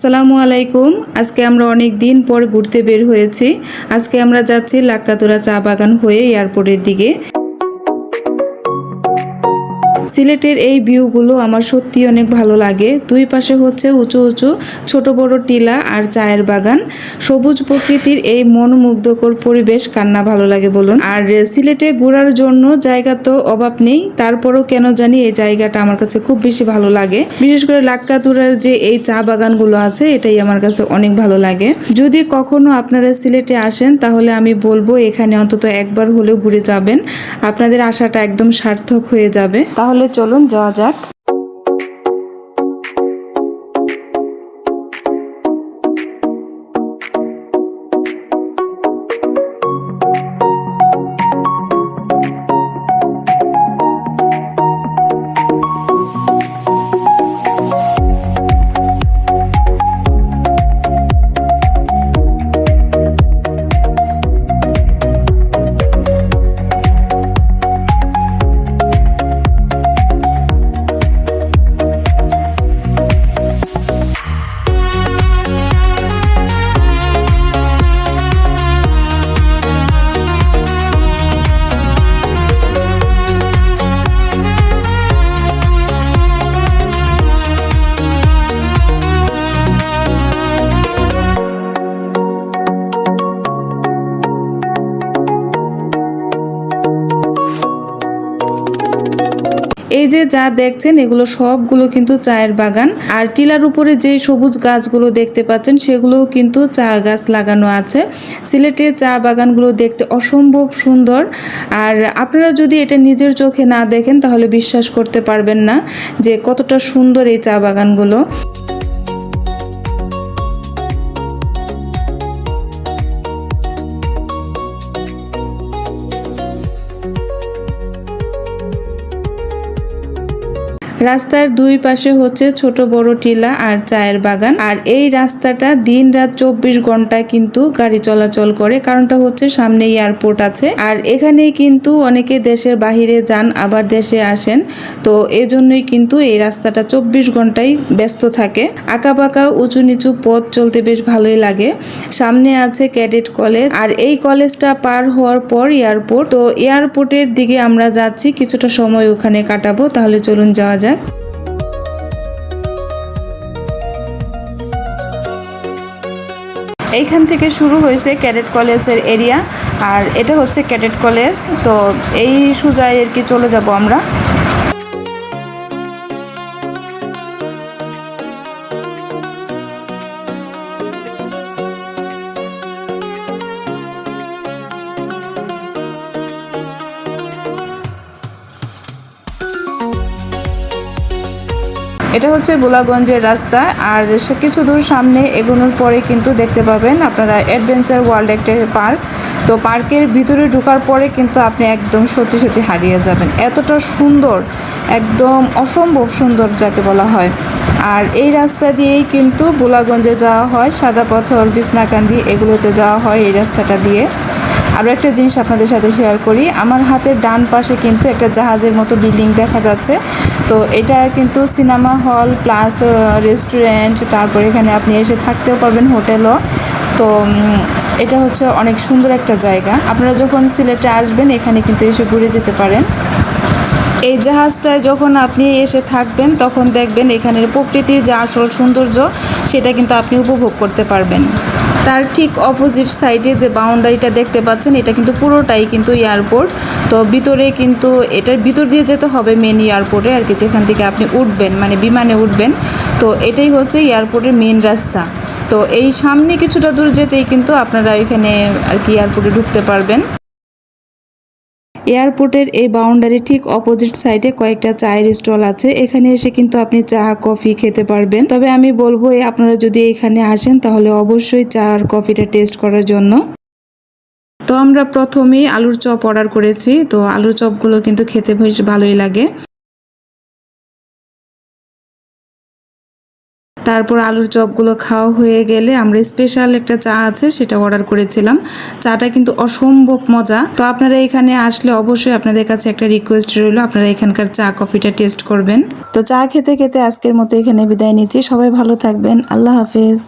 আসসালামু আলাইকুম। আজকে আমরা অনেক দিন পর ঘুরতে বের হয়েছি। আজকে আমরা যাচ্ছি লাক্কাতুরা চা বাগান হয়ে এয়ারপোর্টের দিকে। সিলেটের এই ভিউগুলো আমার সত্যি অনেক ভালো লাগে। দুই পাশে হচ্ছে উঁচু উঁচু ছোট বড় টিলা আর চায়ের বাগান। সবুজ প্রকৃতির এই মনোমুগ্ধকর পরিবেশ কান্না ভালো লাগে বলুন। আর সিলেটে ঘোরার জন্য জায়গা তো অভাব নেই, তারপরও কেন জানি এই জায়গাটা আমার কাছে খুব বেশি ভালো লাগে। বিশেষ করে লাক্কাতুরার যে এই চা বাগানগুলো আছে এটাই আমার কাছে অনেক ভালো লাগে। যদি কখনো আপনারা সিলেটে আসেন তাহলে আমি বলবো এখানে অন্তত একবার হলেও ঘুরে যাবেন। আপনাদের আশাটা একদম সার্থক হয়ে যাবে। তাহলে চলুন যাওয়া যাক। এই যে যা দেখছেন এগুলো সবগুলো কিন্তু চায়ের বাগান। আর টিলার উপরে যে সবুজ গাছগুলো দেখতে পাচ্ছেন সেগুলোও কিন্তু চা গাছ লাগানো আছে। সিলেটের চা বাগানগুলো দেখতে অসম্ভব সুন্দর। আর আপনারা যদি এটা নিজের চোখে না দেখেন তাহলে বিশ্বাস করতে পারবেন না যে কতটা সুন্দর এই চা বাগানগুলো। রাস্তার দুই পাশে হচ্ছে ছোট বড় টিলা আর চায়ের বাগান। আর এই রাস্তাটা দিন রাত 24 ঘন্টা কিন্তু গাড়ি চলাচল করে, কারণটা হচ্ছে সামনে এয়ারপোর্ট আছে। আর এখানেই কিন্তু অনেকে দেশের বাহিরে যান আবার দেশে আসেন, তো এজন্যই কিন্তু এই রাস্তাটা 24 ঘন্টাই ব্যস্ত থাকে। আঁকাবাঁকা উঁচু নিচু পথ চলতে বেশ ভালোই লাগে। সামনে আছে ক্যাডেট কলেজ, আর এই কলেজটা পার হওয়ার পর এয়ারপোর্ট। তো এয়ারপোর্টের দিকে আমরা যাচ্ছি, কিছুটা সময় ওখানে কাটাবো। তাহলে চলুন যাওয়া যাক। এইখান থেকে শুরু হয়েছে ক্যাডেট কলেজের এরিয়া, আর এটা হচ্ছে ক্যাডেট কলেজ। তো এই সোজায় আর কি চলে যাব আমরা। এটা হচ্ছে গোলাগঞ্জের রাস্তা। আর সে কিছু দূর সামনে এগোনোর পরে কিন্তু দেখতে পাবেন আপনারা অ্যাডভেঞ্চার ওয়ার্ল্ড একটা পার্ক। তো পার্কের ভিতরে ঢোকার পরে কিন্তু আপনি একদম সত্যি সত্যি হারিয়ে যাবেন, এতটা সুন্দর, একদম অসম্ভব সুন্দর যাকে বলা হয়। আর এই রাস্তা দিয়েই কিন্তু গোলাগঞ্জে যাওয়া হয়, সাদা পাথর, বিছনাকান্দি এগুলোতে যাওয়া হয় এই রাস্তাটা দিয়ে। আরও একটা জিনিস আপনাদের সাথে শেয়ার করি, আমার হাতের ডান পাশে কিন্তু একটা জাহাজের মতো বিল্ডিং দেখা যাচ্ছে। তো এটা কিন্তু সিনেমা হল প্লাস রেস্টুরেন্ট, তারপর এখানে আপনি এসে থাকতেও পারবেন, হোটেলও। তো এটা হচ্ছে অনেক সুন্দর একটা জায়গা। আপনারা যখন সিলেটে আসবেন এখানে কিন্তু এসে ঘুরে যেতে পারেন। এই জাহাজটায় যখন আপনি এসে থাকবেন তখন দেখবেন এখানের প্রকৃতির যে আসল সৌন্দর্য সেটা কিন্তু আপনি উপভোগ করতে পারবেন। তার ঠিক অপোজিট সাইডে যে বাউন্ডারিটা দেখতে পাচ্ছেন এটা কিন্তু পুরোটাই কিন্তু এয়ারপোর্ট। তো ভিতরে কিন্তু এটার ভিতর দিয়ে যেতে হবে মেন এয়ারপোর্টে আর কি, যেখান থেকে আপনি উঠবেন মানে বিমানে উঠবেন। তো এটাই হচ্ছে এয়ারপোর্টের মেন রাস্তা। তো এই সামনে কিছুটা দূর যেতেই কিন্তু আপনারা এখানে আর কি এয়ারপোর্টে ঢুকতে পারবেন। এয়ারপোর্টের এই বাউন্ডারি ঠিক অপোজিট সাইডে কয়েকটা চায়ের স্টল আছে, এখানে এসে কিন্তু আপনি চা কফি খেতে পারবেন। তবে আমি বলবো আপনারা যদি এখানে আসেন তাহলে অবশ্যই চা আর কফিটা টেস্ট করার জন্য। তো আমরা প্রথমেই আলুর চপ অর্ডার করেছি। তো আলুর চপগুলো কিন্তু খেতে বেশ ভালোই লাগে। তারপর আলুর চপগুলো খাওয়া হয়ে গেলে আমরা স্পেশাল একটা চা আছে সেটা অর্ডার করেছিলাম। চাটা কিন্তু অসম্ভব মজা। তো আপনারা এখানে আসলে অবশ্যই আপনাদের কাছে একটা রিকোয়েস্ট রইল, আপনারা এখানকার চা কফিটা টেস্ট করবেন। তো চা খেতে খেতে আজকের মতো এখানে বিদায় নিচ্ছি। সবাই ভালো থাকবেন। আল্লাহ হাফেজ।